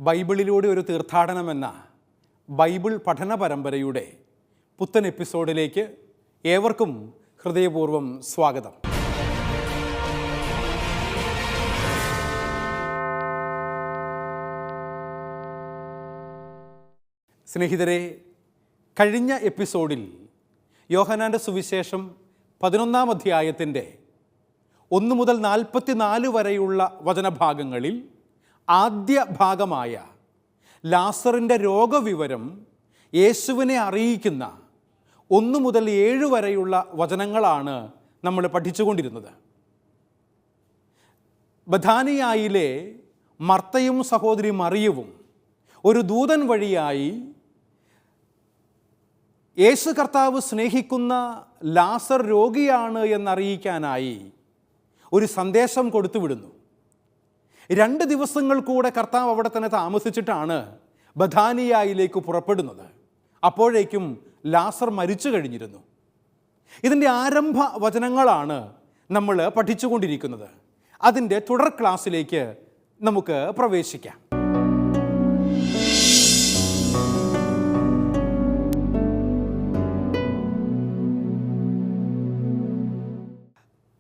ബൈബിളിലൂടെ ഒരു തീർത്ഥാടനം എന്ന ബൈബിൾ പഠന പരമ്പരയുടെ പുത്തൻ എപ്പിസോഡിലേക്ക് ഏവർക്കും ഹൃദയപൂർവ്വം സ്വാഗതം. സ്നേഹിതരെ, കഴിഞ്ഞ എപ്പിസോഡിൽ യോഹന്നാൻ്റെ സുവിശേഷം 11-ാം അധ്യായത്തിൻ്റെ 1 മുതൽ 44 വരെയുള്ള വചനഭാഗങ്ങളിൽ ആദ്യ ഭാഗമായ ലാസറിൻ്റെ രോഗവിവരം യേശുവിനെ അറിയിക്കുന്ന 1 മുതൽ 7 വരെയുള്ള വചനങ്ങളാണ് നമ്മൾ പഠിച്ചുകൊണ്ടിരുന്നത്. ബഥാനിയായിലെ മർത്തയും സഹോദരി മറിയവും ഒരു ദൂതൻ വഴിയായി യേശു കർത്താവ് സ്നേഹിക്കുന്ന ലാസർ രോഗിയാണ് എന്നറിയിക്കാനായി ഒരു സന്ദേശം കൊടുത്തുവിടുന്നു. 2 ദിവസങ്ങൾ കൂടെ കർത്താവ് അവിടെ തന്നെ താമസിച്ചിട്ടാണ് ബഥാനിയായിലേക്ക് പുറപ്പെടുന്നത്. അപ്പോഴേക്കും ലാസർ മരിച്ചു കഴിഞ്ഞിരുന്നു. ഇതിൻ്റെ ആരംഭ വചനങ്ങളാണ് നമ്മൾ പഠിച്ചുകൊണ്ടിരിക്കുന്നത്. അതിൻ്റെ തുടർ ക്ലാസ്സിലേക്ക് നമുക്ക് പ്രവേശിക്കാം.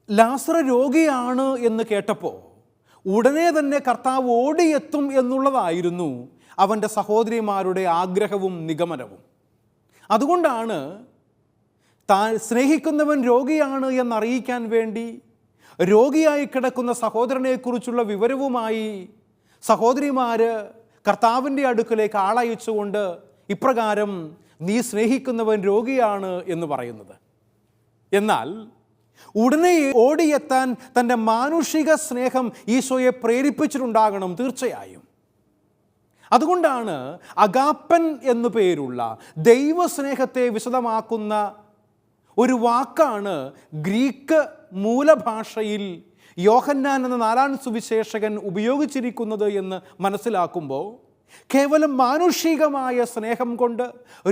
ലാസർ രോഗിയാണ് എന്ന് കേട്ടപ്പോൾ ഉടനെ തന്നെ കർത്താവ് ഓടിയെത്തും എന്നുള്ളതായിരുന്നു അവൻ്റെ സഹോദരിമാരുടെ ആഗ്രഹവും നിഗമനവും. അതുകൊണ്ടാണ് താൻ സ്നേഹിക്കുന്നവൻ രോഗിയാണ് എന്നറിയിക്കാൻ വേണ്ടി രോഗിയായി കിടക്കുന്ന സഹോദരനെക്കുറിച്ചുള്ള വിവരവുമായി സഹോദരിമാർ കർത്താവിൻ്റെ അടുക്കലേക്ക് ആളയച്ചുകൊണ്ട് ഇപ്രകാരം നീ സ്നേഹിക്കുന്നവൻ രോഗിയാണ് എന്ന് പറയുന്നത്. എന്നാൽ ഉടനെ ഓടിയെത്താൻ തൻ്റെ മാനുഷിക സ്നേഹം ഈശോയെ പ്രേരിപ്പിച്ചിട്ടുണ്ടാകണം തീർച്ചയായും. അതുകൊണ്ടാണ് അഗാപ്പൻ എന്നു പേരുള്ള ദൈവസ്നേഹത്തെ വിശദമാക്കുന്ന ഒരു വാക്കാണ് ഗ്രീക്ക് മൂലഭാഷയിൽ യോഹന്നാൻ എന്ന 4-ാം സുവിശേഷകൻ ഉപയോഗിച്ചിരിക്കുന്നത് എന്ന് മനസ്സിലാക്കുമ്പോൾ കേവലം മാനുഷികമായ സ്നേഹം കൊണ്ട്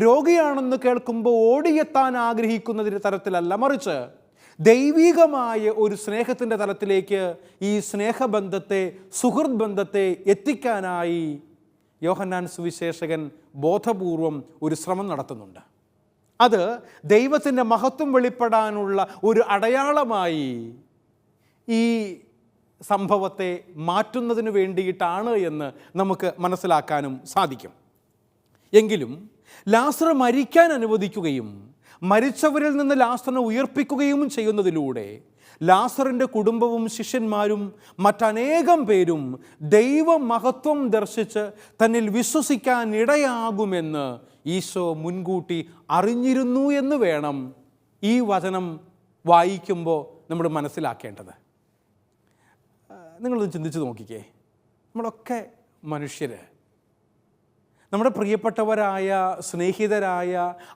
രോഗിയാണെന്ന് കേൾക്കുമ്പോൾ ഓടിയെത്താൻ ആഗ്രഹിക്കുന്നതിൻ്റെ തരത്തിലല്ല, മറിച്ച് ദൈവികമായ ഒരു സ്നേഹത്തിൻ്റെ തലത്തിലേക്ക് ഈ സ്നേഹബന്ധത്തെ, സുഹൃത്ത് ബന്ധത്തെ എത്തിക്കാനായി യോഹന്നാൻ സുവിശേഷകൻ ബോധപൂർവം ഒരു ശ്രമം നടത്തുന്നുണ്ട്. അത് ദൈവത്തിൻ്റെ മഹത്വം വെളിപ്പെടാനുള്ള ഒരു അടയാളമായി ഈ സംഭവത്തെ മാറ്റുന്നതിന് വേണ്ടിയിട്ടാണ് എന്ന് നമുക്ക് മനസ്സിലാക്കാനും സാധിക്കും. എങ്കിലും ലാസർ മരിക്കാൻ അനുവദിക്കുകയും മരിച്ചവരിൽ നിന്ന് ലാസറിനെ ഉയർപ്പിക്കുകയും ചെയ്യുന്നതിലൂടെ ലാസറിൻ്റെ കുടുംബവും ശിഷ്യന്മാരും മറ്റനേകം പേരും ദൈവമഹത്വം ദർശിച്ച് തന്നിൽ വിശ്വസിക്കാൻ ഇടയാകുമെന്ന് ഈശോ മുൻകൂട്ടി അറിഞ്ഞിരുന്നു എന്ന് വേണം ഈ വചനം വായിക്കുമ്പോൾ നമ്മൾ മനസ്സിലാക്കേണ്ടത്. നിങ്ങളൊന്ന് ചിന്തിച്ച് നോക്കിക്കേ. നമ്മളൊക്കെ മനുഷ്യർ, നമ്മുടെ പ്രിയപ്പെട്ടവരായ, സ്നേഹിതരായ,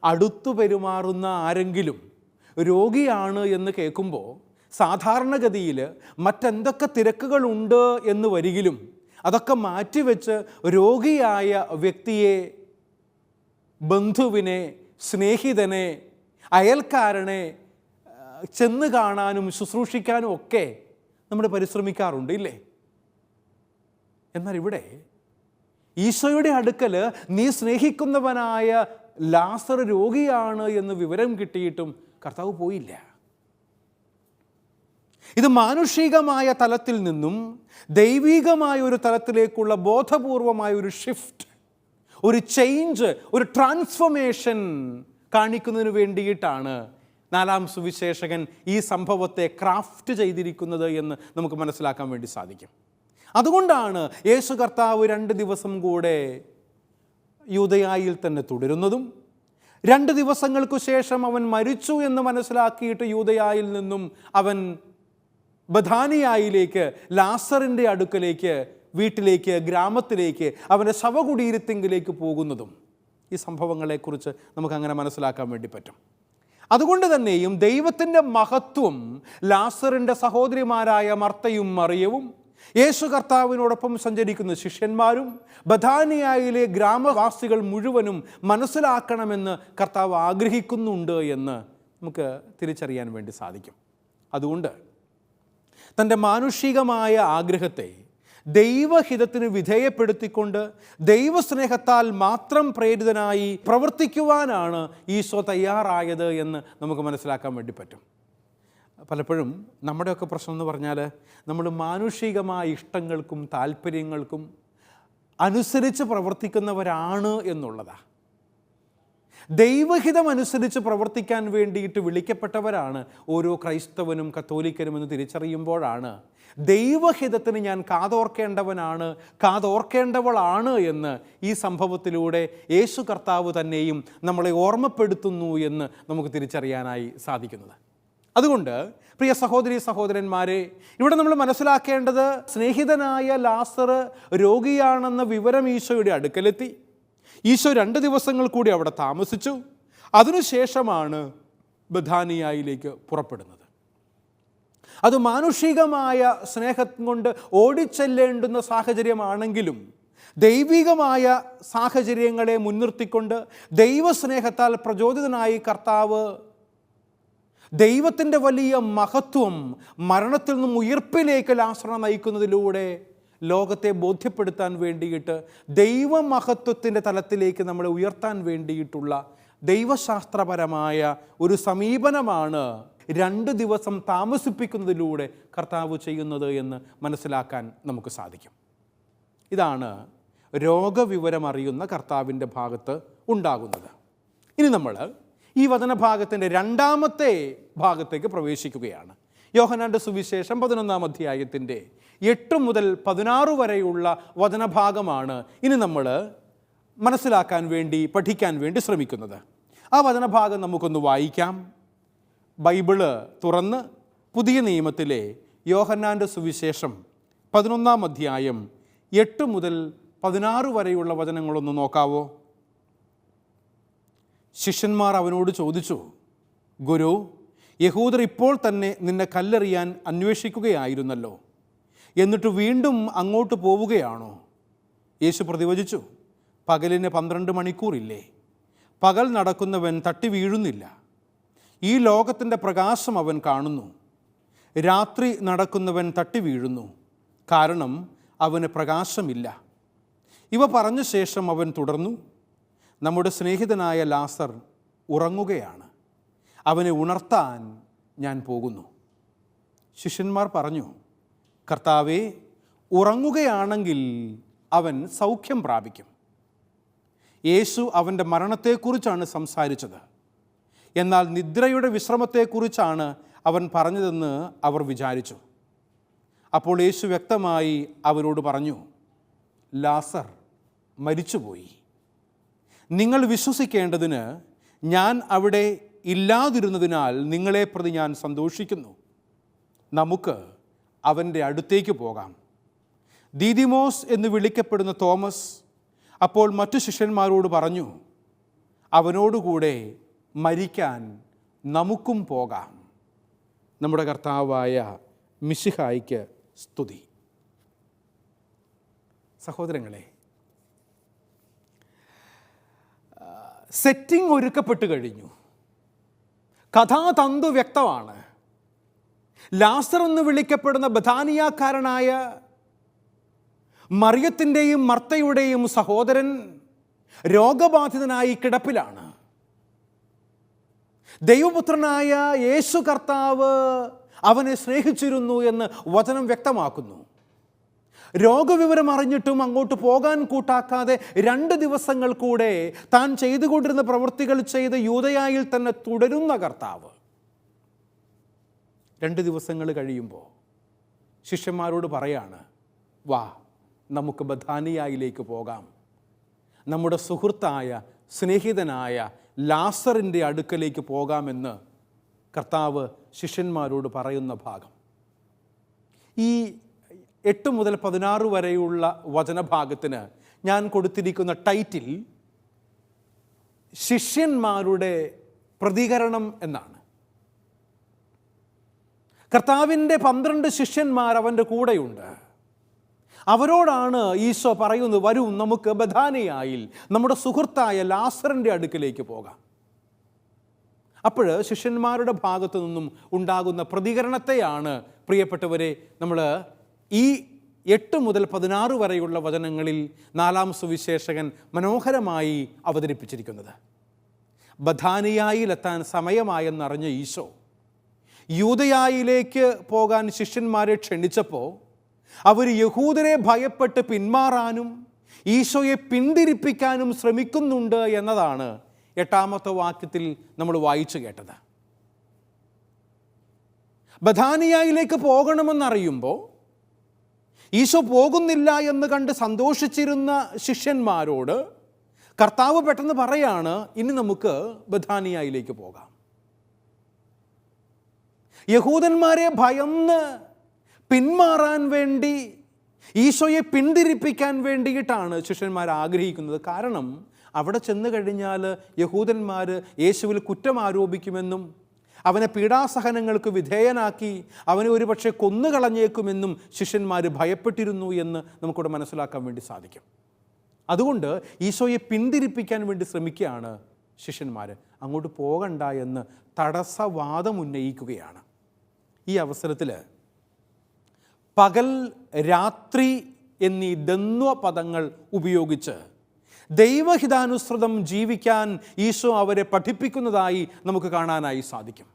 അടുത്തു പെരുമാറുന്ന ആരെങ്കിലും രോഗിയാണ് എന്ന് കേൾക്കുമ്പോൾ സാധാരണഗതിയിൽ മറ്റെന്തൊക്കെ തിരക്കുകളുണ്ട് എന്ന് വരികിലും അതൊക്കെ മാറ്റിവെച്ച് രോഗിയായ വ്യക്തിയെ, ബന്ധുവിനെ, സ്നേഹിതനെ, അയൽക്കാരനെ ചെന്ന് കാണാനും ശുശ്രൂഷിക്കാനും ഒക്കെ നമ്മൾ പരിശ്രമിക്കാറുണ്ട്, ഇല്ലേ? എന്നാൽ ഇവിടെ ഈശോയുടെ അടുക്കൽ നീ സ്നേഹിക്കുന്നവനായ ലാസർ രോഗിയാണ് എന്ന് വിവരം കിട്ടിയിട്ടും കർത്താവ് പോയില്ല. ഇത് മാനുഷികമായ തലത്തിൽ നിന്നും ദൈവികമായ ഒരു തലത്തിലേക്കുള്ള ബോധപൂർവമായ ഒരു ഷിഫ്റ്റ്, ഒരു ചേഞ്ച്, ഒരു ട്രാൻസ്ഫോർമേഷൻ കാണിക്കുന്നതിന് വേണ്ടിയിട്ടാണ് 4-ാം സുവിശേഷകൻ ഈ സംഭവത്തെ ക്രാഫ്റ്റ് ചെയ്തിരിക്കുന്നത് എന്ന് നമുക്ക് മനസ്സിലാക്കാൻ വേണ്ടി സാധിക്കും. അതുകൊണ്ടാണ് യേശു കർത്താവ് 2 ദിവസം കൂടെ യൂദയായിൽ തന്നെ തുടരുന്നതും 2 ദിവസങ്ങൾക്കു ശേഷം അവൻ മരിച്ചു എന്ന് മനസ്സിലാക്കിയിട്ട് യൂദയായിൽ നിന്നും അവൻ ബഥാനിയായിലേക്ക്, ലാസറിൻ്റെ അടുക്കലേക്ക്, വീട്ടിലേക്ക്, ഗ്രാമത്തിലേക്ക്, അവൻ്റെ ശവകുടീരത്തിങ്കിലേക്ക് പോകുന്നതും ഈ സംഭവങ്ങളെക്കുറിച്ച് നമുക്കങ്ങനെ മനസ്സിലാക്കാൻ വേണ്ടി പറ്റും. അതുകൊണ്ട് തന്നെയും ദൈവത്തിൻ്റെ മഹത്വം ലാസറിൻ്റെ സഹോദരിമാരായ മർത്തയും മറിയവും യേശു കർത്താവിനോടൊപ്പം സഞ്ചരിക്കുന്ന ശിഷ്യന്മാരും ബഥാനിയായിലെ ഗ്രാമവാസികൾ മുഴുവനും മനസ്സിലാക്കണമെന്ന് കർത്താവ് ആഗ്രഹിക്കുന്നുണ്ട് എന്ന് നമുക്ക് തിരിച്ചറിയാൻ വേണ്ടി സാധിക്കും. അതുകൊണ്ട് തൻ്റെ മാനുഷികമായ ആഗ്രഹത്തെ ദൈവഹിതത്തിന് വിധേയപ്പെടുത്തിക്കൊണ്ട് ദൈവസ്നേഹത്താൽ മാത്രം പ്രേരിതനായി പ്രവർത്തിക്കുവാനാണ് ഈശോ തയ്യാറായത് എന്ന് നമുക്ക് മനസ്സിലാക്കാൻ വേണ്ടി പറ്റും. പലപ്പോഴും നമ്മുടെയൊക്കെ പ്രശ്നം എന്ന് പറഞ്ഞാൽ നമ്മൾ മാനുഷികമായ ഇഷ്ടങ്ങൾക്കും താല്പര്യങ്ങൾക്കും അനുസരിച്ച് പ്രവർത്തിക്കുന്നവരാണ് എന്നുള്ളതാണ്. ദൈവഹിതം അനുസരിച്ച് പ്രവർത്തിക്കാൻ വേണ്ടിയിട്ട് വിളിക്കപ്പെട്ടവരാണ് ഓരോ ക്രൈസ്തവനും കത്തോലിക്കനും എന്ന് തിരിച്ചറിയുമ്പോഴാണ് ദൈവഹിതത്തിന് ഞാൻ കാതോർക്കേണ്ടവളാണ് എന്ന് ഈ സംഭവത്തിലൂടെ യേശു കർത്താവ് തന്നെയും നമ്മളെ ഓർമ്മപ്പെടുത്തുന്നു എന്ന് നമുക്ക് തിരിച്ചറിയാനായി സാധിക്കുന്നത്. അതുകൊണ്ട് പ്രിയ സഹോദരീ സഹോദരന്മാരെ, ഇവിടെ നമ്മൾ മനസ്സിലാക്കേണ്ടത്, സ്നേഹിതനായ ലാസർ രോഗിയാണെന്ന വിവരം ഈശോയുടെ അടുക്കലെത്തി. ഈശോ 2 ദിവസങ്ങൾ കൂടി അവിടെ താമസിച്ചു. അതിനുശേഷമാണ് ബഥാനിയായിലേക്ക് പുറപ്പെടുന്നത്. അത് മാനുഷികമായ സ്നേഹം കൊണ്ട് ഓടിച്ചെല്ലേണ്ടുന്ന സാഹചര്യമാണെങ്കിലും ദൈവികമായ സാഹചര്യങ്ങളെ മുൻനിർത്തിക്കൊണ്ട് ദൈവസ്നേഹത്താൽ പ്രചോദിതനായി കർത്താവ് ദൈവത്തിൻ്റെ വലിയ മഹത്വം മരണത്തിൽ നിന്നും ഉയിർപ്പിലേക്ക് ലാസറിനെ നയിക്കുന്നതിലൂടെ ലോകത്തെ ബോധ്യപ്പെടുത്താൻ വേണ്ടിയിട്ട് ദൈവമഹത്വത്തിൻ്റെ തലത്തിലേക്ക് നമ്മളെ ഉയർത്താൻ വേണ്ടിയിട്ടുള്ള ദൈവശാസ്ത്രപരമായ ഒരു സമീപനമാണ് 2 ദിവസം താമസിപ്പിക്കുന്നതിലൂടെ കർത്താവ് ചെയ്യുന്നത് എന്ന് മനസ്സിലാക്കാൻ നമുക്ക് സാധിക്കും. ഇതാണ് രോഗവിവരം അറിയുന്ന കർത്താവിൻ്റെ ഭാഗത്ത് ഉണ്ടാകുന്നത്. ഇനി നമ്മൾ ഈ വചനഭാഗത്തിൻ്റെ 2ാമത്തെ ഭാഗത്തേക്ക് പ്രവേശിക്കുകയാണ്. യോഹന്നാൻ്റെ സുവിശേഷം 11-ാം അധ്യായത്തിൻ്റെ 8 മുതൽ 16 വരെയുള്ള വചനഭാഗമാണ് ഇനി നമ്മൾ മനസ്സിലാക്കാൻ വേണ്ടി, പഠിക്കാൻ വേണ്ടി ശ്രമിക്കുന്നത്. ആ വചനഭാഗം നമുക്കൊന്ന് വായിക്കാം. ബൈബിള് തുറന്ന് പുതിയ നിയമത്തിലെ യോഹന്നാൻ്റെ സുവിശേഷം 11-ാം അധ്യായം 8 മുതൽ 16 വരെയുള്ള വചനങ്ങളൊന്ന് നോക്കാവോ? ശിഷ്യന്മാർ അവനോട് ചോദിച്ചു, ഗുരു, യഹൂദർ ഇപ്പോൾ തന്നെ നിന്നെ കല്ലെറിയാൻ അന്വേഷിക്കുകയായിരുന്നല്ലോ, എന്നിട്ട് വീണ്ടും അങ്ങോട്ട് പോവുകയാണോ? യേശു പ്രതിവചിച്ചു, പകലിന് 12 മണിക്കൂറില്ലേ? പകൽ നടക്കുന്നവൻ തട്ടി വീഴുന്നില്ല. ഈ ലോകത്തിൻ്റെ പ്രകാശം അവൻ കാണുന്നു. രാത്രി നടക്കുന്നവൻ തട്ടി വീഴുന്നു, കാരണം അവന് പ്രകാശമില്ല. ഇവ പറഞ്ഞ ശേഷം അവൻ തുടർന്നു, നമ്മുടെ സ്നേഹിതനായ ലാസർ ഉറങ്ങുകയാണ്. അവനെ ഉണർത്താൻ ഞാൻ പോകുന്നു. ശിഷ്യന്മാർ പറഞ്ഞു, കർത്താവേ, ഉറങ്ങുകയാണെങ്കിൽ അവൻ സൗഖ്യം പ്രാപിക്കും. യേശു അവൻ്റെ മരണത്തെക്കുറിച്ചാണ് സംസാരിച്ചത്. എന്നാൽ നിദ്രയുടെ വിശ്രമത്തെക്കുറിച്ചാണ് അവൻ പറഞ്ഞതെന്ന് അവർ വിചാരിച്ചു. അപ്പോൾ യേശു വ്യക്തമായി അവരോട് പറഞ്ഞു, ലാസർ മരിച്ചുപോയി. നിങ്ങൾ വിശ്വസിക്കേണ്ടതിന് ഞാൻ അവിടെ ഇല്ലാതിരുന്നതിനാൽ നിങ്ങളെ പ്രതി ഞാൻ സന്തോഷിക്കുന്നു. നമുക്ക് അവൻ്റെ അടുത്തേക്ക് പോകാം. ദീദിമോസ് എന്ന് വിളിക്കപ്പെടുന്ന തോമസ് അപ്പോൾ മറ്റു ശിഷ്യന്മാരോട് പറഞ്ഞു, അവനോടുകൂടെ മരിക്കാൻ നമുക്കും പോകാം. നമ്മുടെ കർത്താവായ മിശിഹായ്ക്ക് സ്തുതി. സഹോദരങ്ങളെ, സെറ്റിംഗ് ഒരുക്കപ്പെട്ട് കഴിഞ്ഞു. കഥാതന്തു വ്യക്തമാണ്. ലാസർ എന്ന് വിളിക്കപ്പെടുന്ന ബഥാനിയാക്കാരനായ മറിയത്തിൻ്റെയും മർത്തയുടെയും സഹോദരൻ രോഗബാധിതനായി കിടപ്പിലാണ്. ദൈവപുത്രനായ യേശു കർത്താവ് അവനെ സ്നേഹിച്ചിരുന്നു എന്ന് വചനം വ്യക്തമാക്കുന്നു. രോഗവിവരം അറിഞ്ഞിട്ടും അങ്ങോട്ട് പോകാൻ കൂട്ടാക്കാതെ 2 ദിവസങ്ങൾ കൂടെ താൻ ചെയ്തുകൊണ്ടിരുന്ന പ്രവൃത്തികൾ ചെയ്ത് യൂദയായിൽ തന്നെ തുടരുന്ന കർത്താവ് 2 ദിവസങ്ങൾ കഴിയുമ്പോൾ ശിഷ്യന്മാരോട് പറയാണ്, വാ, നമുക്ക് ബഥാനിയായിലേക്ക് പോകാം. നമ്മുടെ സുഹൃത്തായ സ്നേഹിതനായ ലാസറിൻ്റെ അടുക്കലേക്ക് പോകാമെന്ന് കർത്താവ് ശിഷ്യന്മാരോട് പറയുന്ന ഭാഗം. ഈ 8 മുതൽ 16 വരെയുള്ള വചനഭാഗത്തിന് ഞാൻ കൊടുത്തിരിക്കുന്ന ടൈറ്റിൽ ശിഷ്യന്മാരുടെ പ്രതികരണം എന്നാണ്. കർത്താവിൻ്റെ 12 ശിഷ്യന്മാർ അവൻ്റെ കൂടെയുണ്ട്. അവരോടാണ് ഈശോ പറയുന്നത്, വരൂ, നമുക്ക് ബഥാനിയായിൽ നമ്മുടെ സുഹൃത്തായ ലാസറിൻ്റെ അടുക്കിലേക്ക് പോകാം. അപ്പോൾ ശിഷ്യന്മാരുടെ ഭാഗത്തു നിന്നും ഉണ്ടാകുന്ന പ്രതികരണത്തെയാണ് പ്രിയപ്പെട്ടവരെ നമ്മൾ ഈ 8 മുതൽ 16 വരെയുള്ള വചനങ്ങളിൽ 4-ാം സുവിശേഷകൻ മനോഹരമായി അവതരിപ്പിച്ചിരിക്കുന്നത്. ബഥാനിയായിലെത്താൻ സമയമായെന്നറിഞ്ഞ ഈശോ യൂദയായിലേക്ക് പോകാൻ ശിഷ്യന്മാരെ ക്ഷണിച്ചപ്പോൾ അവർ യഹൂദരെ ഭയപ്പെട്ട് പിന്മാറാനും ഈശോയെ പിന്തിരിപ്പിക്കാനും ശ്രമിക്കുന്നുണ്ട് എന്നതാണ് 8-ാമത്തെ വാക്യത്തിൽ നമ്മൾ വായിച്ചു കേട്ടത്. ബഥാനിയായിലേക്ക് പോകണമെന്നറിയുമ്പോൾ ഈശോ പോകുന്നില്ല എന്ന് കണ്ട് സന്തോഷിച്ചിരുന്ന ശിഷ്യന്മാരോട് കർത്താവ് പെട്ടെന്ന് പറയാണ്, ഇനി നമുക്ക് ബഥാനിയായിലേക്ക് പോകാം. യഹൂദന്മാരെ ഭയന്ന് പിന്മാറാൻ വേണ്ടി, ഈശോയെ പിന്തിരിപ്പിക്കാൻ വേണ്ടിയിട്ടാണ് ശിഷ്യന്മാർ ആഗ്രഹിക്കുന്നത്. കാരണം അവിടെ ചെന്ന് കഴിഞ്ഞാൽ യഹൂദന്മാർ യേശുവിൽ കുറ്റം ആരോപിക്കുമെന്നും അവനെ പീഡാസഹനങ്ങൾക്ക് വിധേയനാക്കി അവനെ ഒരുപക്ഷെ കൊന്നുകളഞ്ഞേക്കുമെന്നും ശിഷ്യന്മാർ ഭയപ്പെട്ടിരുന്നു എന്ന് നമുക്കിവിടെ മനസ്സിലാക്കാൻ വേണ്ടി സാധിക്കും. അതുകൊണ്ട് ഈശോയെ പിന്തിരിപ്പിക്കാൻ വേണ്ടി ശ്രമിക്കുകയാണ് ശിഷ്യന്മാർ. അങ്ങോട്ട് പോകണ്ട എന്ന് തടസ്സവാദം ഉന്നയിക്കുകയാണ്. ഈ അവസരത്തിൽ പകൽ, രാത്രി എന്നീ ദ്വന്ദ്വപദങ്ങൾ ഉപയോഗിച്ച് ദൈവഹിതാനുസൃതം ജീവിക്കാൻ ഈശോ അവരെ പഠിപ്പിക്കുന്നതായി നമുക്ക് കാണാനായി സാധിക്കും.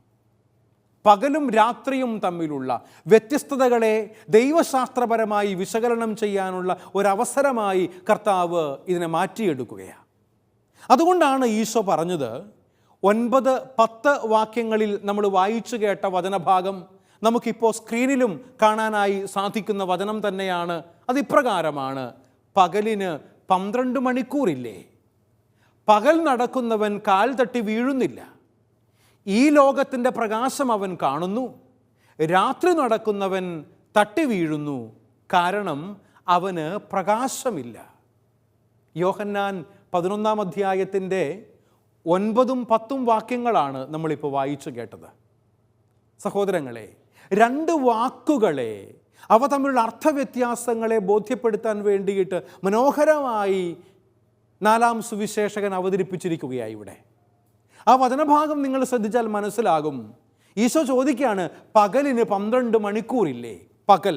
പകലും രാത്രിയും തമ്മിലുള്ള വ്യത്യസ്തതകളെ ദൈവശാസ്ത്രപരമായി വിശകലനം ചെയ്യാനുള്ള ഒരവസരമായി കർത്താവ് ഇതിനെ മാറ്റിയെടുക്കുകയാണ്. അതുകൊണ്ടാണ് ഈശോ പറഞ്ഞത്, 9-10 വാക്യങ്ങളിൽ നമ്മൾ വായിച്ചു കേട്ട വചനഭാഗം നമുക്കിപ്പോൾ സ്ക്രീനിലും കാണാനായി സാധിക്കുന്ന വചനം തന്നെയാണ്. അതിപ്രകാരമാണ്, പകലിന് 12 മണിക്കൂറില്ലേ? പകൽ നടക്കുന്നവൻ കാൽ തട്ടി വീഴുന്നില്ല. ഈ ലോകത്തിൻ്റെ പ്രകാശം അവൻ കാണുന്നു. രാത്രി നടക്കുന്നവൻ തട്ടി വീഴുന്നു, കാരണം അവന് പ്രകാശമില്ല. യോഹന്നാൻ 11-ാം അധ്യായത്തിൻ്റെ 9-10 വാക്യങ്ങളാണ് നമ്മളിപ്പോൾ വായിച്ചു കേട്ടത്. സഹോദരങ്ങളെ, 2 വാക്കുകളെ അവ തമ്മിലുള്ള അർത്ഥവ്യത്യാസങ്ങളെ ബോധ്യപ്പെടുത്താൻ വേണ്ടിയിട്ട് മനോഹരമായി 4-ാം സുവിശേഷകൻ അവതരിപ്പിച്ചിരിക്കുകയായി. ഇവിടെ ആ വചനഭാഗം നിങ്ങൾ ശ്രദ്ധിച്ചാൽ മനസ്സിലാകും. ഈശോ ചോദിക്കുകയാണ്, പകലിന് 12 മണിക്കൂറില്ലേ? പകൽ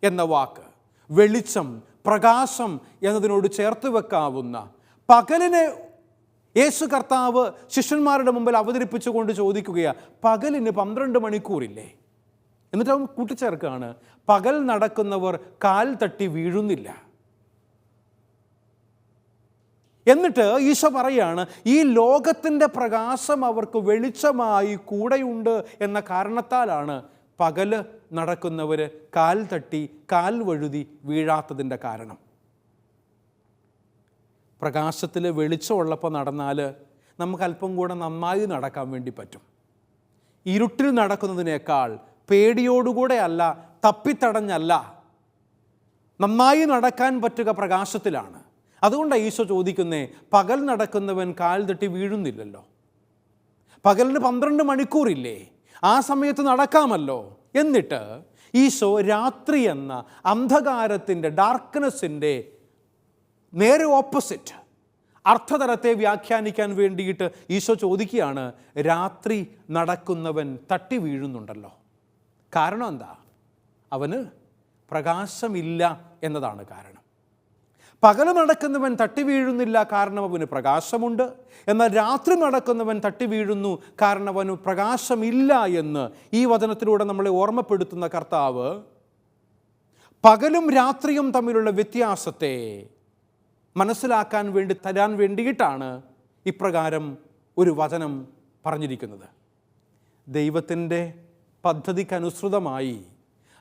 എന്ന വാക്ക് വെളിച്ചം, പ്രകാശം എന്നതിനോട് ചേർത്ത് വെക്കാവുന്ന പകലിനെ യേശു കർത്താവ് ശിഷ്യന്മാരുടെ മുമ്പിൽ അവതരിപ്പിച്ചുകൊണ്ട് ചോദിക്കുകയാണ്, പകലിന് 12 മണിക്കൂറില്ലേ? എന്നിട്ട് അവൻ കൂട്ടിച്ചേർക്കുകയാണ്, പകൽ നടക്കുന്നവർ കാൽ തട്ടി വീഴുന്നില്ല. എന്നിട്ട് ഈശോ പറയാണ്, ഈ ലോകത്തിൻ്റെ പ്രകാശം അവർക്ക് വെളിച്ചമായി കൂടെയുണ്ട് എന്ന കാരണത്താലാണ് പകല് നടക്കുന്നവർ കാൽ തട്ടി കാൽ വഴുതി വീഴാത്തതിൻ്റെ കാരണം. പ്രകാശത്തിൽ വെളിച്ചമുള്ളപ്പോൾ നടന്നാൽ നമുക്ക് അല്പം കൂടെ നന്നായി നടക്കാൻ വേണ്ടി പറ്റും. ഇരുട്ടിൽ നടക്കുന്നതിനേക്കാൾ പേടിയോടുകൂടെ അല്ല, തപ്പിത്തടഞ്ഞല്ല, നന്നായി നടക്കാൻ പറ്റുക പ്രകാശത്തിലാണ്. അതുകൊണ്ടാണ് ഈശോ ചോദിക്കുന്നേ, പകൽ നടക്കുന്നവൻ കാൽ തട്ടി വീഴുന്നില്ലല്ലോ? പകലിന് 12 മണിക്കൂറില്ലേ? ആ സമയത്ത് നടക്കാമല്ലോ. എന്നിട്ട് ഈശോ രാത്രി എന്ന അന്ധകാരത്തിൻ്റെ, ഡാർക്ക്നെസ്സിൻ്റെ നേരെ ഓപ്പോസിറ്റ് അർത്ഥതലത്തെ വ്യാഖ്യാനിക്കാൻ വേണ്ടിയിട്ട് ഈശോ ചോദിക്കുകയാണ്, രാത്രി നടക്കുന്നവൻ തട്ടി വീഴുന്നുണ്ടല്ലോ. കാരണം എന്താ? അവന് പ്രകാശമില്ല എന്നതാണ് കാരണം. പകൽ നടക്കുന്നവൻ തട്ടി വീഴുന്നില്ല, കാരണം അവന് പ്രകാശമുണ്ട്. എന്നാൽ രാത്രി നടക്കുന്നവൻ തട്ടി വീഴുന്നു, കാരണം അവന് പ്രകാശമില്ല എന്ന് ഈ വചനത്തിലൂടെ നമ്മളെ ഓർമ്മപ്പെടുത്തുന്ന കർത്താവ് പകലും രാത്രിയും തമ്മിലുള്ള വ്യത്യാസത്തെ മനസ്സിലാക്കാൻ വേണ്ടി തരാൻ വേണ്ടിയിട്ടാണ് ഇപ്രകാരം ഒരു വചനം പറഞ്ഞിരിക്കുന്നത്. ദൈവത്തിൻ്റെ പദ്ധതിക്കനുസൃതമായി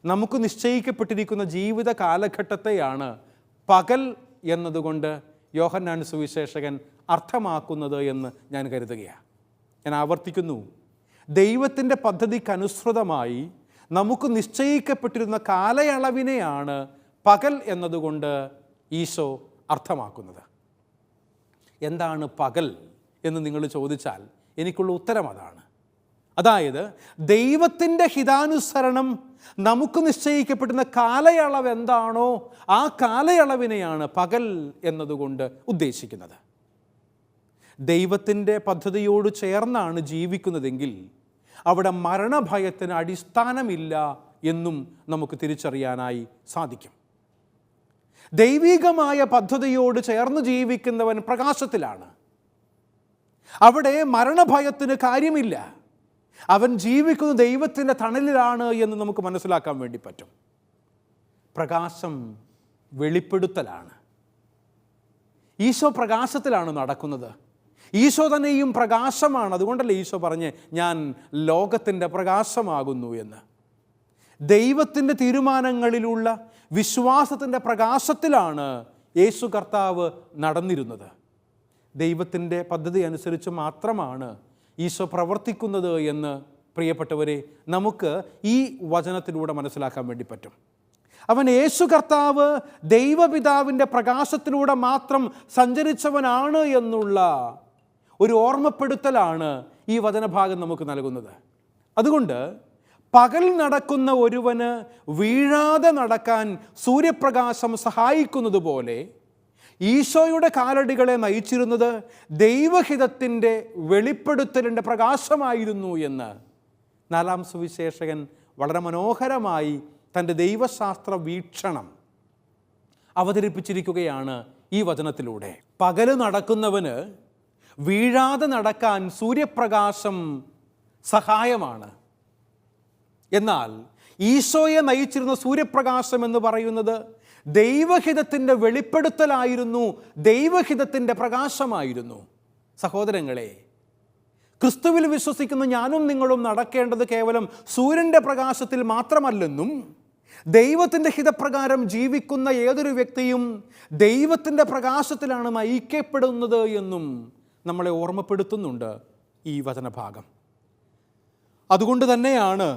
നമുക്ക് നിശ്ചയിക്കപ്പെട്ടിരിക്കുന്ന ജീവിത കാലഘട്ടത്തെയാണ് പകൽ എന്നതുകൊണ്ട് യോഹന്നാൻ സുവിശേഷകൻ അർത്ഥമാക്കുന്നത് എന്ന് ഞാൻ കരുതുകയാണ്. ഞാൻ ആവർത്തിക്കുന്നു, ദൈവത്തിൻ്റെ പദ്ധതിക്കനുസൃതമായി നമുക്ക് നിശ്ചയിക്കപ്പെട്ടിരുന്ന കാലയളവിനെയാണ് പകൽ എന്നതുകൊണ്ട് ഈശോ അർത്ഥമാക്കുന്നത്. എന്താണ് പകൽ എന്ന് നിങ്ങൾ ചോദിച്ചാൽ എനിക്കുള്ള ഉത്തരം അതാണ്. അതായത് ദൈവത്തിൻ്റെ ഹിതാനുസരണം നമുക്ക് നിശ്ചയിക്കപ്പെടുന്ന കാലയളവ് എന്താണോ ആ കാലയളവിനെയാണ് പകൽ എന്നതുകൊണ്ട് ഉദ്ദേശിക്കുന്നത്. ദൈവത്തിൻ്റെ പദ്ധതിയോട് ചേർന്നാണ് ജീവിക്കുന്നതെങ്കിൽ അവിടെ മരണഭയത്തിന് അടിസ്ഥാനമില്ല എന്നും നമുക്ക് തിരിച്ചറിയാനായി സാധിക്കും. ദൈവികമായ പദ്ധതിയോട് ചേർന്ന് ജീവിക്കുന്നവൻ പ്രകാശത്തിലാണ്. അവിടെ മരണഭയത്തിന് കാര്യമില്ല. അവൻ ജീവിക്കുന്ന ദൈവത്തിൻ്റെ തണലിലാണ് എന്ന് നമുക്ക് മനസ്സിലാക്കാൻ വേണ്ടി പറ്റും. പ്രകാശം വെളിപ്പെടുത്തലാണ്. ഈശോ പ്രകാശത്തിലാണ് നടക്കുന്നത്. ഈശോ തന്നെയും പ്രകാശമാണ്. അതുകൊണ്ടല്ലേ ഈശോ പറഞ്ഞ് ഞാൻ ലോകത്തിൻ്റെ പ്രകാശമാകുന്നു എന്ന്. ദൈവത്തിൻ്റെ തീരുമാനങ്ങളിലുള്ള വിശ്വാസത്തിൻ്റെ പ്രകാശത്തിലാണ് യേശു കർത്താവ് നടന്നിരുന്നത്. ദൈവത്തിൻ്റെ പദ്ധതി അനുസരിച്ച് മാത്രമാണ് ഈശോ പ്രവർത്തിക്കുന്നത് എന്ന് പ്രിയപ്പെട്ടവരെ നമുക്ക് ഈ വചനത്തിലൂടെ മനസ്സിലാക്കാൻ വേണ്ടി പറ്റും. അവൻ യേശു കർത്താവ് ദൈവപിതാവിൻ്റെ പ്രകാശത്തിലൂടെ മാത്രം സഞ്ചരിച്ചവനാണ് എന്നുള്ള ഒരു ഓർമ്മപ്പെടുത്തലാണ് ഈ വചനഭാഗം നമുക്ക് നൽകുന്നത്. അതുകൊണ്ട് പകൽ നടക്കുന്ന ഒരുവന് വീഴാതെ നടക്കാൻ സൂര്യപ്രകാശം സഹായിക്കുന്നത് പോലെ ഈശോയുടെ കാലടികളെ നയിച്ചിരുന്നത് ദൈവഹിതത്തിൻ്റെ വെളിപ്പെടുത്തലിൻ്റെ പ്രകാശമായിരുന്നു എന്ന് 4-ാം സുവിശേഷകൻ വളരെ മനോഹരമായി തൻ്റെ ദൈവശാസ്ത്ര വീക്ഷണം അവതരിപ്പിച്ചിരിക്കുകയാണ് ഈ വചനത്തിലൂടെ. പകല് നടക്കുന്നവന് വീഴാതെ നടക്കാൻ സൂര്യപ്രകാശം സഹായമാണ്. എന്നാൽ ഈശോയെ നയിച്ചിരുന്ന സൂര്യപ്രകാശം എന്ന് പറയുന്നത് ദൈവഹിതത്തിൻ്റെ വെളിപ്പെടുത്തലായിരുന്നു, ദൈവഹിതത്തിൻ്റെ പ്രകാശമായിരുന്നു. സഹോദരങ്ങളെ, ക്രിസ്തുവിൽ വിശ്വസിക്കുന്ന ഞാനും നിങ്ങളും നടക്കേണ്ടത് കേവലം സൂര്യൻ്റെ പ്രകാശത്തിൽ മാത്രമല്ലെന്നും ദൈവത്തിൻ്റെ ഹിതപ്രകാരം ജീവിക്കുന്ന ഏതൊരു വ്യക്തിയും ദൈവത്തിൻ്റെ പ്രകാശത്തിലാണ് നയിക്കപ്പെടുന്നത് എന്നും നമ്മളെ ഓർമ്മപ്പെടുത്തുന്നുണ്ട് ഈ വചനഭാഗം. അതുകൊണ്ട് തന്നെയാണ്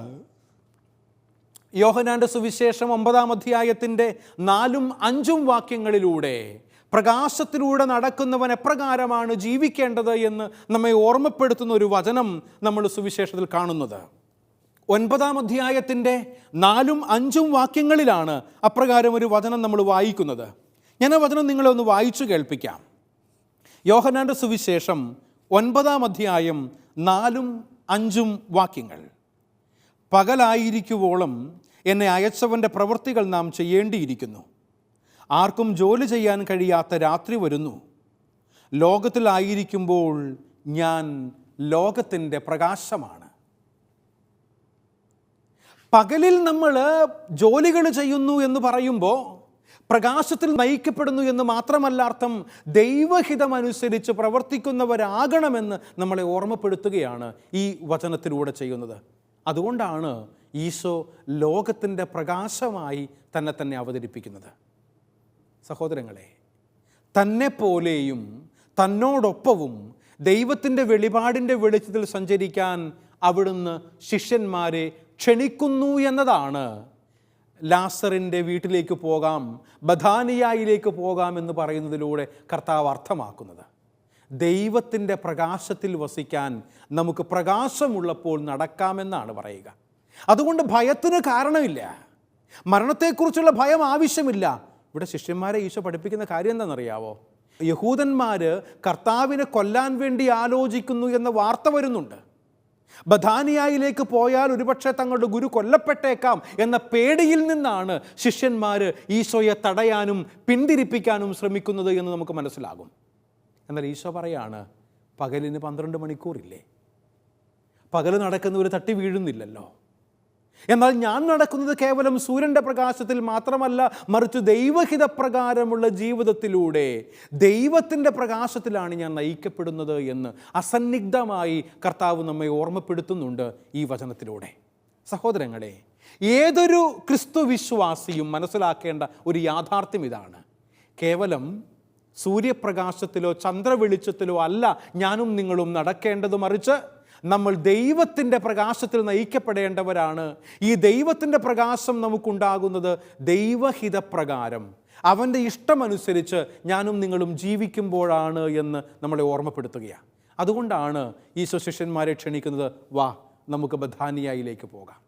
യോഹന്നാൻ്റെ സുവിശേഷം 9-ാം അധ്യായത്തിൻ്റെ 4ഉം 5ഉം വാക്യങ്ങളിലൂടെ പ്രകാശത്തിലൂടെ നടക്കുന്നവൻ എപ്രകാരമാണ് ജീവിക്കേണ്ടത് എന്ന് നമ്മെ ഓർമ്മപ്പെടുത്തുന്ന ഒരു വചനം നമ്മൾ സുവിശേഷത്തിൽ കാണുന്നത്. 9-ാം അധ്യായത്തിൻ്റെ 4ഉം 5ഉം വാക്യങ്ങളിലാണ് അപ്രകാരം ഒരു വചനം നമ്മൾ വായിക്കുന്നത്. ഞാൻ ആ വചനം നിങ്ങളെ ഒന്ന് വായിച്ചു കേൾപ്പിക്കാം. യോഹന്നാൻ്റെ സുവിശേഷം 9-ാം അധ്യായം 4ഉം 5ഉം വാക്യങ്ങൾ. പകലായിരിക്കുവോളം എന്നെ അയച്ചവൻ്റെ പ്രവൃത്തികൾ നാം ചെയ്യേണ്ടിയിരിക്കുന്നു. ആർക്കും ജോലി ചെയ്യാൻ കഴിയാത്ത രാത്രി വരുന്നു. ലോകത്തിലായിരിക്കുമ്പോൾ ഞാൻ ലോകത്തിൻ്റെ പ്രകാശമാണ്. പകലിൽ നമ്മൾ ജോലികൾ ചെയ്യുന്നു എന്ന് പറയുമ്പോൾ പ്രകാശത്തിൽ നയിക്കപ്പെടുന്നു എന്ന് മാത്രമല്ല അർത്ഥം, ദൈവഹിതമനുസരിച്ച് പ്രവർത്തിക്കുന്നവരാകണമെന്ന് നമ്മളെ ഓർമ്മപ്പെടുത്തുകയാണ് ഈ വചനത്തിലൂടെ ചെയ്യുന്നത്. അതുകൊണ്ടാണ് ഈശോ ലോകത്തിൻ്റെ പ്രകാശമായി തന്നെ അവതരിപ്പിക്കുന്നത്. സഹോദരങ്ങളെ, തന്നെപ്പോലെയും തന്നോടൊപ്പവും ദൈവത്തിൻ്റെ വെളിപാടിൻ്റെ വെളിച്ചത്തിൽ സഞ്ചരിക്കാൻ അവിടുന്ന് ശിഷ്യന്മാരെ ക്ഷണിക്കുന്നു എന്നതാണ് ലാസറിൻ്റെ വീട്ടിലേക്ക് പോകാം, ബഥാനിയായിലേക്ക് പോകാം എന്ന് പറയുന്നതിലൂടെ കർത്താവ് അർത്ഥമാക്കുന്നത്. ദൈവത്തിൻ്റെ പ്രകാശത്തിൽ വസിക്കാൻ നമുക്ക് പ്രകാശമുള്ളപ്പോൾ നടക്കാമെന്നാണ് പറയുക. അതുകൊണ്ട് ഭയത്തിന് കാരണമില്ല, മരണത്തെക്കുറിച്ചുള്ള ഭയം ആവശ്യമില്ല. ഇവിടെ ശിഷ്യന്മാരെ ഈശോ പഠിപ്പിക്കുന്ന കാര്യം എന്താണെന്നറിയാവോ? യഹൂദന്മാർ കർത്താവിനെ കൊല്ലാൻ വേണ്ടി ആലോചിക്കുന്നു എന്ന വാർത്ത വരുന്നുണ്ട്. ബഥാനിയായിലേക്ക് പോയാൽ ഒരുപക്ഷെ തങ്ങളുടെ ഗുരു കൊല്ലപ്പെട്ടേക്കാം എന്ന പേടിയിൽ നിന്നാണ് ശിഷ്യന്മാർ ഈശോയെ തടയാനും പിന്തിരിപ്പിക്കാനും ശ്രമിക്കുന്നത് എന്ന് നമുക്ക് മനസ്സിലാകും. എന്നാൽ ഈശോ പറയാണ്, പകലിന് 12 മണിക്കൂറില്ലേ? പകൽ നടക്കുന്നവർ തട്ടി വീഴുന്നില്ലല്ലോ. എന്നാൽ ഞാൻ നടക്കുന്നത് കേവലം സൂര്യൻ്റെ പ്രകാശത്തിൽ മാത്രമല്ല, മറിച്ച് ദൈവഹിതപ്രകാരമുള്ള ജീവിതത്തിലൂടെ ദൈവത്തിൻ്റെ പ്രകാശത്തിലാണ് ഞാൻ നയിക്കപ്പെടുന്നത് എന്ന് അസന്നിഗ്ധമായി കർത്താവ് നമ്മെ ഓർമ്മപ്പെടുത്തുന്നുണ്ട് ഈ വചനത്തിലൂടെ. സഹോദരങ്ങളെ, ഏതൊരു ക്രിസ്തു വിശ്വാസിയും മനസ്സിലാക്കേണ്ട ഒരു യാഥാർത്ഥ്യം ഇതാണ്. കേവലം സൂര്യപ്രകാശത്തിലോ ചന്ദ്രവെളിച്ചത്തിലോ അല്ല ഞാനും നിങ്ങളും നടക്കേണ്ടത്, മറിച്ച് നമ്മൾ ദൈവത്തിൻ്റെ പ്രകാശത്തിൽ നയിക്കപ്പെടേണ്ടവരാണ്. ഈ ദൈവത്തിൻ്റെ പ്രകാശം നമുക്കുണ്ടാകുന്നത് ദൈവഹിതപ്രകാരം, അവൻ്റെ ഇഷ്ടമനുസരിച്ച് ഞാനും നിങ്ങളും ജീവിക്കുമ്പോഴാണ് എന്ന് നമ്മളെ ഓർമ്മപ്പെടുത്തുകയാണ്. അതുകൊണ്ടാണ് ഈശോ ശിഷ്യന്മാരെ ക്ഷണിക്കുന്നത്, വാ നമുക്ക് ബഥാനിയായിലേക്ക് പോകാം.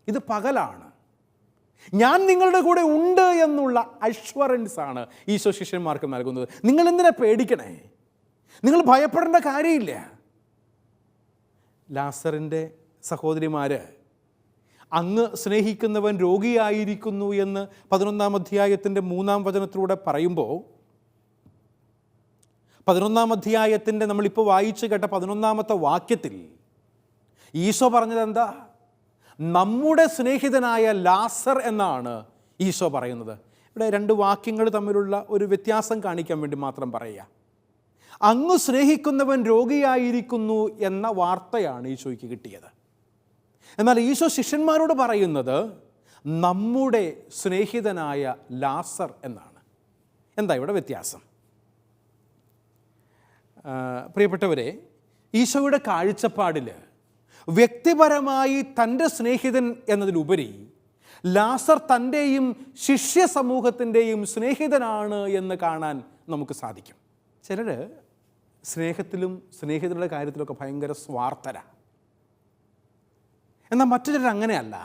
ഇത് പകലാണ്, ഞാൻ നിങ്ങളുടെ കൂടെ ഉണ്ട് എന്നുള്ള അഷ്വറൻസ് ആണ് ഈശോ ശിഷ്യന്മാർക്ക് നൽകുന്നത്. നിങ്ങൾ എന്തിനാ പേടിക്കണേ? നിങ്ങൾ ഭയപ്പെടേണ്ട കാര്യമില്ല. ലാസറിൻ്റെ സഹോദരിമാർ അങ്ങ് സ്നേഹിക്കുന്നവൻ രോഗിയായിരിക്കുന്നു എന്ന് 11-ാം അധ്യായത്തിൻ്റെ 3-ാം വചനത്തിലൂടെ പറയുമ്പോൾ 11-ാം അധ്യായത്തിൻ്റെ നമ്മളിപ്പോൾ വായിച്ചു കേട്ട 11-ാമത്തെ വാക്യത്തിൽ ഈശോ പറഞ്ഞത് എന്താ? നമ്മുടെ സ്നേഹിതനായ ലാസർ എന്നാണ് ഈശോ പറയുന്നത്. ഇവിടെ 2 വാക്യങ്ങൾ തമ്മിലുള്ള ഒരു വ്യത്യാസം കാണിക്കാൻ വേണ്ടി മാത്രം പറയുക. അങ്ങ് സ്നേഹിക്കുന്നവൻ രോഗിയായിരിക്കുന്നു എന്ന വാർത്തയാണ് ഈശോയ്ക്ക് കിട്ടിയത്. എന്നാൽ ഈശോ ശിഷ്യന്മാരോട് പറയുന്നത് നമ്മുടെ സ്നേഹിതനായ ലാസർ എന്നാണ്. എന്താ ഇവിടെ വ്യത്യാസം? പ്രിയപ്പെട്ടവരെ, ഈശോയുടെ കാഴ്ചപ്പാടിൽ വ്യക്തിപരമായി തൻ്റെ സ്നേഹിതൻ എന്നതിലുപരി ലാസർ തൻ്റെയും ശിഷ്യ സമൂഹത്തിൻ്റെയും സ്നേഹിതനാണ് എന്ന് കാണാൻ നമുക്ക് സാധിക്കും. ചിലർ സ്നേഹത്തിലും സ്നേഹിതരുടെ കാര്യത്തിലൊക്കെ ഭയങ്കര സ്വാർത്ഥരാണ്. എന്നാൽ മറ്റു ചിലർ അങ്ങനെയല്ല.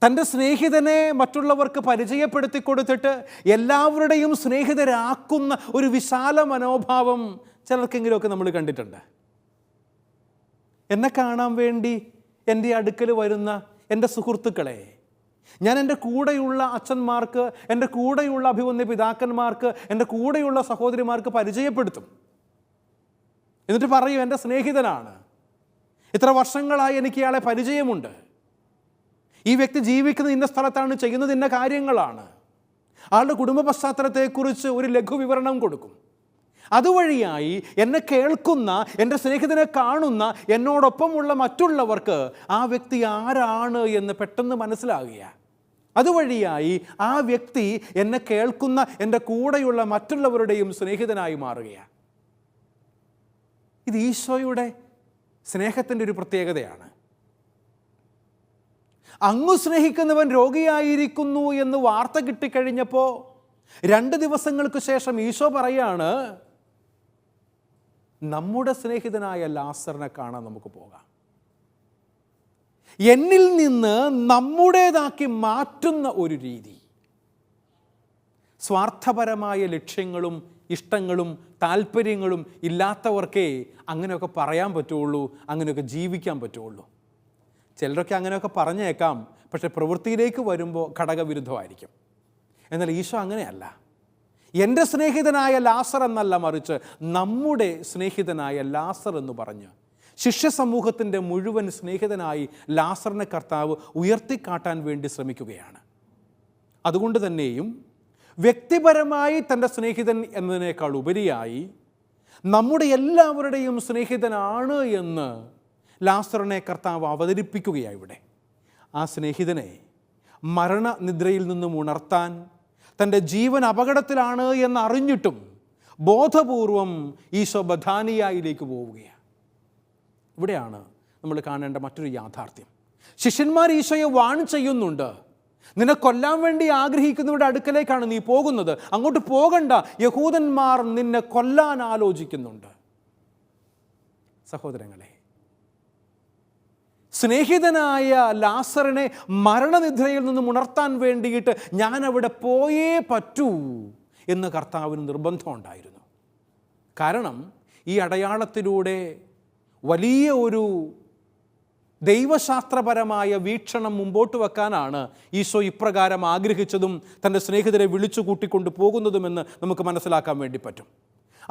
തൻ്റെ സ്നേഹിതനെ മറ്റുള്ളവർക്ക് പരിചയപ്പെടുത്തി കൊടുത്തിട്ട് എല്ലാവരുടെയും സ്നേഹിതരാക്കുന്ന ഒരു വിശാല മനോഭാവം ചിലർക്കെങ്കിലുമൊക്കെ നമ്മൾ കണ്ടിട്ടുണ്ട്. എന്നെ കാണാൻ വേണ്ടി എൻ്റെ അടുക്കൽ വരുന്ന എൻ്റെ സുഹൃത്തുക്കളെ ഞാൻ എൻ്റെ കൂടെയുള്ള അച്ഛന്മാർക്ക്, എൻ്റെ കൂടെയുള്ള അഭിവന്യ പിതാക്കന്മാർക്ക്, എൻ്റെ കൂടെയുള്ള സഹോദരിമാർക്ക് പരിചയപ്പെടുത്തും. എന്നിട്ട് പറയും എൻ്റെ സ്നേഹിതനാണ്, ഇത്ര വർഷങ്ങളായി എനിക്ക് ഇയാളെ പരിചയമുണ്ട്, ഈ വ്യക്തി ജീവിക്കുന്നത് ഇന്ന സ്ഥലത്താണ്, ചെയ്യുന്നത് ഇന്ന കാര്യങ്ങളാണ്. ആളുടെ കുടുംബ പശ്ചാത്തലത്തെക്കുറിച്ച് ഒരു ലഘു വിവരണം കൊടുക്കും. അതുവഴിയായി എന്നെ കേൾക്കുന്ന, എൻ്റെ സ്നേഹിതനെ കാണുന്ന എന്നോടൊപ്പമുള്ള മറ്റുള്ളവർക്ക് ആ വ്യക്തി ആരാണ് എന്ന് പെട്ടെന്ന് മനസ്സിലാകുക. അതുവഴിയായി ആ വ്യക്തി എന്നെ കേൾക്കുന്ന എൻ്റെ കൂടെയുള്ള മറ്റുള്ളവരുടെയും സ്നേഹിതനായി മാറുകയാണ്. ഇത് ഈശോയുടെ സ്നേഹത്തിൻ്റെ ഒരു പ്രത്യേകതയാണ്. അങ്ങ് സ്നേഹിക്കുന്നവൻ രോഗിയായിരിക്കുന്നു എന്ന് വാർത്ത കിട്ടിക്കഴിഞ്ഞപ്പോൾ 2 ദിവസങ്ങൾക്ക് ശേഷം ഈശോ പറയാണ്, നമ്മുടെ സ്നേഹിതനായ ലാസറിനെ കാണാൻ നമുക്ക് പോകാം. എന്നിൽ നിന്ന് നമ്മുടേതാക്കി മാറ്റുന്ന ഒരു രീതി. സ്വാർത്ഥപരമായ ലക്ഷ്യങ്ങളും ഇഷ്ടങ്ങളും താല്പര്യങ്ങളും ഇല്ലാത്തവർക്കേ അങ്ങനെയൊക്കെ പറയാൻ പറ്റുള്ളൂ, അങ്ങനെയൊക്കെ ജീവിക്കാൻ പറ്റുള്ളൂ. ചിലരൊക്കെ അങ്ങനെയൊക്കെ പറഞ്ഞേക്കാം, പക്ഷെ പ്രവൃത്തിയിലേക്ക് വരുമ്പോൾ ഘടകവിരുദ്ധമായിരിക്കും. എന്നാൽ ഈശോ അങ്ങനെയല്ല. എൻ്റെ സ്നേഹിതനായ ലാസർ എന്നല്ല, മറിച്ച് നമ്മുടെ സ്നേഹിതനായ ലാസർ എന്ന് പറഞ്ഞ് ശിഷ്യ സമൂഹത്തിൻ്റെ മുഴുവൻ സ്നേഹിതനായി ലാസറിനെ കർത്താവ് ഉയർത്തിക്കാട്ടാൻ വേണ്ടി ശ്രമിക്കുകയാണ്. അതുകൊണ്ട് തന്നെയും വ്യക്തിപരമായി തൻ്റെ സ്നേഹിതൻ എന്നതിനേക്കാൾ ഉപരിയായി നമ്മുടെ എല്ലാവരുടെയും സ്നേഹിതനാണ് എന്ന് ലാസറിനെ കർത്താവ് അവതരിപ്പിക്കുകയാണ് ഇവിടെ. ആ സ്നേഹിതനെ മരണനിദ്രയിൽ നിന്നും ഉണർത്താൻ, തൻ്റെ ജീവൻ അപകടത്തിലാണ് എന്നറിഞ്ഞിട്ടും ബോധപൂർവം ഈശോ ബഥാനിയയിലേക്ക് പോവുകയാണ്. ഇവിടെയാണ് നമ്മൾ കാണേണ്ട മറ്റൊരു യാഥാർത്ഥ്യം. ശിഷ്യന്മാർ ഈശോയെ വാൺ ചെയ്യുന്നുണ്ട്. നിന്നെ കൊല്ലാൻ വേണ്ടി ആഗ്രഹിക്കുന്നവരുടെ അടുക്കലേക്കാണ് നീ പോകുന്നത്, അങ്ങോട്ട് പോകണ്ട, യഹൂദന്മാർ നിന്നെ കൊല്ലാൻ ആലോചിക്കുന്നുണ്ട്. സഹോദരങ്ങളെ, സ്നേഹിതനായ ലാസറിനെ മരണനിദ്രയിൽ നിന്നും ഉണർത്താൻ വേണ്ടിയിട്ട് ഞാൻ അവിടെ പോയേ പറ്റൂ എന്ന് കർത്താവിന് നിർബന്ധമുണ്ടായിരുന്നു. കാരണം ഈ അടയാളത്തിലൂടെ വലിയ ഒരു ദൈവശാസ്ത്രപരമായ വീക്ഷണം മുമ്പോട്ട് വെക്കാനാണ് ഈശോ ഇപ്രകാരം ആഗ്രഹിച്ചതും തൻ്റെ സ്നേഹിതരെ വിളിച്ചു കൂട്ടിക്കൊണ്ട് പോകുന്നതുമെന്ന് നമുക്ക് മനസ്സിലാക്കാൻ വേണ്ടി പറ്റും.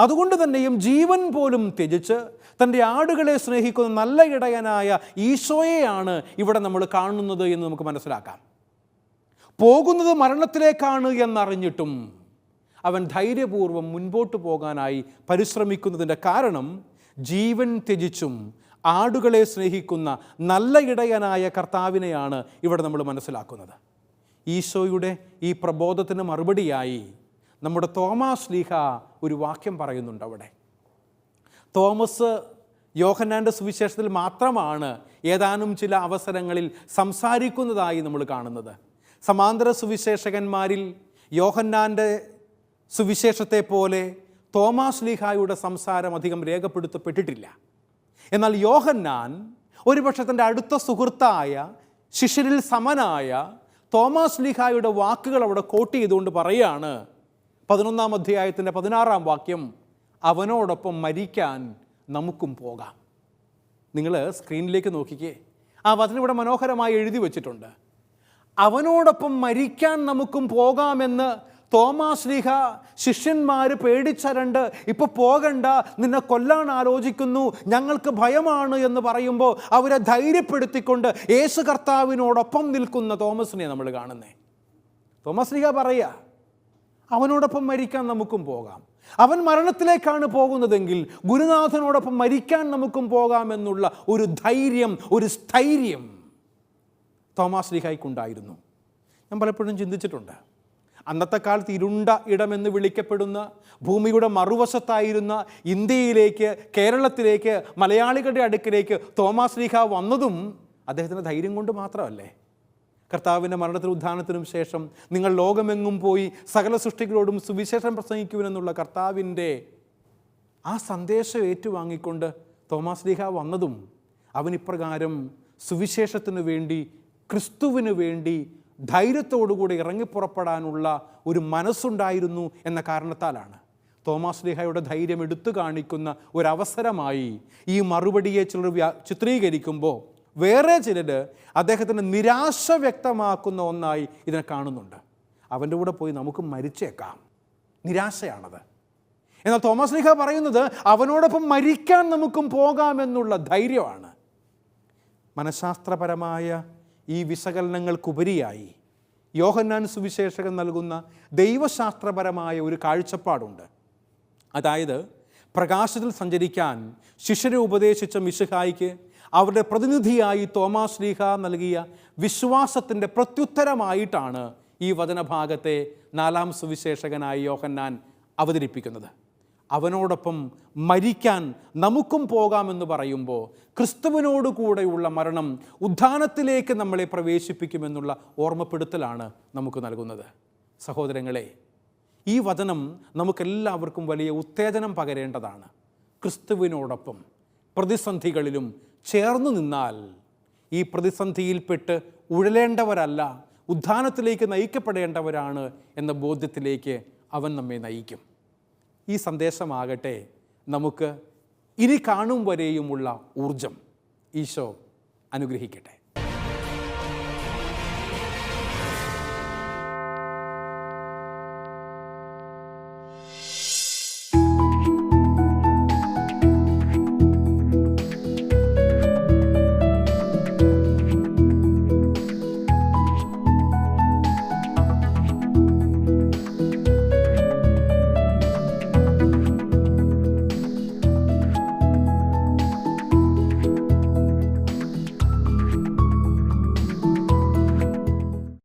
അതുകൊണ്ട് തന്നെയും ജീവൻ പോലും ത്യജിച്ച് തൻ്റെ ആടുകളെ സ്നേഹിക്കുന്ന നല്ല ഇടയനായ ഈശോയെയാണ് ഇവിടെ നമ്മൾ കാണുന്നത് എന്ന് നമുക്ക് മനസ്സിലാക്കാം. പോകുന്നത് മരണത്തിലേക്കാണ് എന്നറിഞ്ഞിട്ടും അവൻ ധൈര്യപൂർവ്വം മുൻപോട്ട് പോകാനായി പരിശ്രമിക്കുന്നതിൻ്റെ കാരണം ജീവൻ ത്യജിച്ചും ആടുകളെ സ്നേഹിക്കുന്ന നല്ല ഇടയനായ കർത്താവിനെയാണ് ഇവിടെ നമ്മൾ മനസ്സിലാക്കുന്നത്. ഈശോയുടെ ഈ പ്രബോധത്തിന് മറുപടിയായി നമ്മുടെ തോമാസ് ശ്ലീഹ ഒരു വാക്യം പറയുന്നുണ്ട് അവിടെ. തോമസ് യോഹന്നാൻ്റെ സുവിശേഷത്തിൽ മാത്രമാണ് ഏതാനും ചില അവസരങ്ങളിൽ സംസാരിക്കുന്നതായി നമ്മൾ കാണുന്നത്. സമാന്തര സുവിശേഷകന്മാരിൽ യോഹന്നാൻ്റെ സുവിശേഷത്തെ പോലെ തോമാസ് ശ്ലീഹായുടെ സംസാരം അധികം രേഖപ്പെടുത്തപ്പെട്ടിട്ടില്ല. എന്നാൽ യോഹന്നാൻ ഒരുപക്ഷെ തൻ്റെ അടുത്ത സുഹൃത്തായ, ശിഷ്യരിൽ സമനായ തോമാസ് ശ്ലീഹായുടെ വാക്കുകൾ അവിടെ കോട്ട് ചെയ്തുകൊണ്ട് പറയുകയാണ്, 11-ാം അധ്യായത്തിൻ്റെ 16-ാം വാക്യം, അവനോടൊപ്പം മരിക്കാൻ നമുക്കും പോകാം. നിങ്ങൾ സ്ക്രീനിലേക്ക് നോക്കിക്കേ. ആ വചനം ഇവിടെ മനോഹരമായി എഴുതി വച്ചിട്ടുണ്ട്. അവനോടൊപ്പം മരിക്കാൻ നമുക്കും പോകാമെന്ന് തോമാശ്ലീഹ ശിഷ്യന്മാർ പേടിച്ചരണ്ട്, ഇപ്പോൾ പോകണ്ട, നിന്നെ കൊല്ലാൻ ആലോചിക്കുന്നു, ഞങ്ങൾക്ക് ഭയമാണ് എന്ന് പറയുമ്പോൾ അവരെ ധൈര്യപ്പെടുത്തിക്കൊണ്ട് യേശു കർത്താവിനോടൊപ്പം നിൽക്കുന്ന തോമസിനെ നമ്മൾ കാണുന്നേ. തോമാശ്ലീഹ പറയുക, അവനോടൊപ്പം മരിക്കാൻ നമുക്കും പോകാം. അവൻ മരണത്തിലേക്കാണ് പോകുന്നതെങ്കിൽ ഗുരുനാഥനോടൊപ്പം മരിക്കാൻ നമുക്കും പോകാമെന്നുള്ള ഒരു ധൈര്യം, ഒരു സ്ഥൈര്യം തോമാശ്ലീഹായ്ക്കുണ്ടായിരുന്നു. ഞാൻ പലപ്പോഴും ചിന്തിച്ചിട്ടുണ്ട്, അന്നത്തെ കാലത്ത് ഇരുണ്ട ഇടമെന്ന് വിളിക്കപ്പെടുന്ന ഭൂമിയുടെ മറുവശത്തായിരുന്ന ഇന്ത്യയിലേക്ക്, കേരളത്തിലേക്ക്, മലയാളികളുടെ അടുക്കിലേക്ക് തോമാശ്ലീഹ വന്നതും അദ്ദേഹത്തിൻ്റെ ധൈര്യം കൊണ്ട് മാത്രമല്ലേ? കർത്താവിൻ്റെ മരണത്തിനും ഉത്ഥാനത്തിനും ശേഷം നിങ്ങൾ ലോകമെങ്ങും പോയി സകല സൃഷ്ടികളോടും സുവിശേഷം പ്രസംഗിക്കുവാനെന്നുള്ള കർത്താവിൻ്റെ ആ സന്ദേശം ഏറ്റുവാങ്ങിക്കൊണ്ട് തോമാശ്ലീഹ വന്നതും അവനിപ്രകാരം സുവിശേഷത്തിനു വേണ്ടി, ക്രിസ്തുവിന് വേണ്ടി ധൈര്യത്തോടുകൂടി ഇറങ്ങിപ്പുറപ്പെടാനുള്ള ഒരു മനസ്സുണ്ടായിരുന്നു എന്ന കാരണത്താലാണ്. തോമാശ്ലീഹയുടെ ധൈര്യം എടുത്തു കാണിക്കുന്ന ഒരവസരമായി ഈ മറുപടിയെ ചിലർ ചിത്രീകരിക്കുമ്പോൾ വേറെ ചിലർ അദ്ദേഹത്തിൻ്റെ നിരാശ വ്യക്തമാക്കുന്ന ഒന്നായി ഇതിനെ കാണുന്നുണ്ട്. അവൻ്റെ കൂടെ പോയി നമുക്ക് മരിച്ചേക്കാം, നിരാശയാണത്. എന്നാൽ തോമാശ്ലീഹ പറയുന്നത് അവനോടൊപ്പം മരിക്കാൻ നമുക്കും പോകാമെന്നുള്ള ധൈര്യമാണ്. മനഃശാസ്ത്രപരമായ ഈ വിശകലനങ്ങൾക്കുപരിയായി യോഹന്നാൻ സുവിശേഷകൻ നൽകുന്ന ദൈവശാസ്ത്രപരമായ ഒരു കാഴ്ചപ്പാടുണ്ട്. അതായത് പ്രകാശത്തിൽ സഞ്ചരിക്കാൻ ശിഷ്യരെ ഉപദേശിച്ച മിശിഹായ്ക്ക് അവരുടെ പ്രതിനിധിയായി തോമാശ്ലീഹ നൽകിയ വിശ്വാസത്തിൻ്റെ പ്രത്യുത്തരമായിട്ടാണ് ഈ വചനഭാഗത്തെ 4-ാം സുവിശേഷകനായി യോഹന്നാൻ അവതരിപ്പിക്കുന്നത്. അവനോടൊപ്പം മരിക്കാൻ നമുക്കും പോകാമെന്ന് പറയുമ്പോൾ ക്രിസ്തുവിനോട് കൂടെയുള്ള മരണം ഉത്ഥാനത്തിലേക്ക് നമ്മളെ പ്രവേശിപ്പിക്കുമെന്നുള്ള ഓർമ്മപ്പെടുത്തലാണ് നമുക്ക് നൽകുന്നത്. സഹോദരങ്ങളെ, ഈ വചനം നമുക്കെല്ലാവർക്കും വലിയ ഉത്തേജനം പകരേണ്ടതാണ്. ക്രിസ്തുവിനോടൊപ്പം പ്രതിസന്ധികളിലും ചേർന്നു നിന്നാൽ ഈ പ്രതിസന്ധിയിൽപ്പെട്ട് ഉഴലേണ്ടവരല്ല, ഉത്ഥാനത്തിലേക്ക് നയിക്കപ്പെടേണ്ടവരാണ് എന്ന ബോധ്യത്തിലേക്ക് അവൻ നമ്മെ നയിക്കും. ഈ സന്ദേശമാകട്ടെ നമുക്ക് ഇനി കാണും വരെയുമുള്ള ഊർജം. ഈശോ അനുഗ്രഹിക്കട്ടെ.